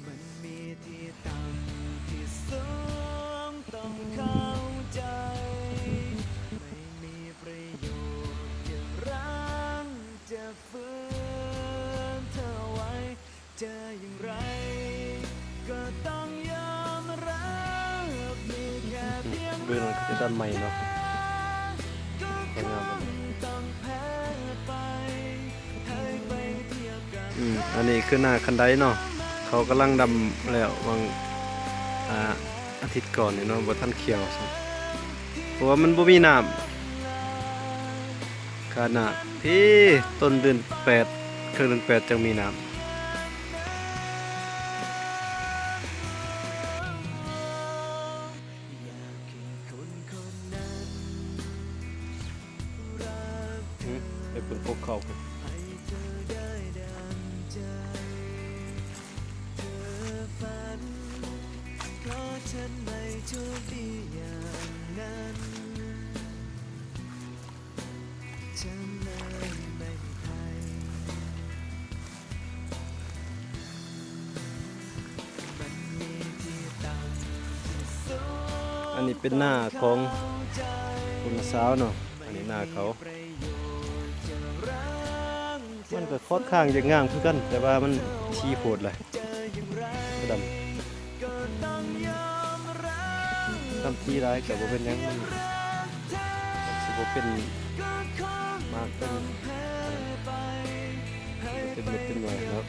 มันมีที่ต่ำที่สูงต้องเข้าใจไม่มีประโยชน์จะรั้งจะฝืนเธอไว้จะอย่างไรก็ต้องยอมรับมีแค่เพียง เบื้องหลังก็จะด้านใหม่เนาะ ก็คงต้องแพ้ไปให้ไปเทียบกับ อันนี้คือหน้าคันไดเนาะเขากำลังดำแล้ววางอาทิตย์ก่อนนี่เนาะบ่ทันเขียวซะเพราะว่ามันบ่มีน้ำขนาดพี่ต้นเดือน8ครึ่งเดือน8จังมีน้ำไปเพิ่งพกเข้าไปฉันไม่โชคดีอย่างนั้นฉันเลยไม่ไทยมันมีที่ต่ำที่สูง อันนี้เป็นหน้าของคุณสาวเนาะอันนี้หน้าเขามันก็ค่อนข้างจะงามคือกันแต่ว่ามันชี้โพดเลยก็ดำทำที่ร้ายกับว่าเป็นหยังมันสิบ่เป็นมากเป็นเม็ดเป็นหน่วยเนาะ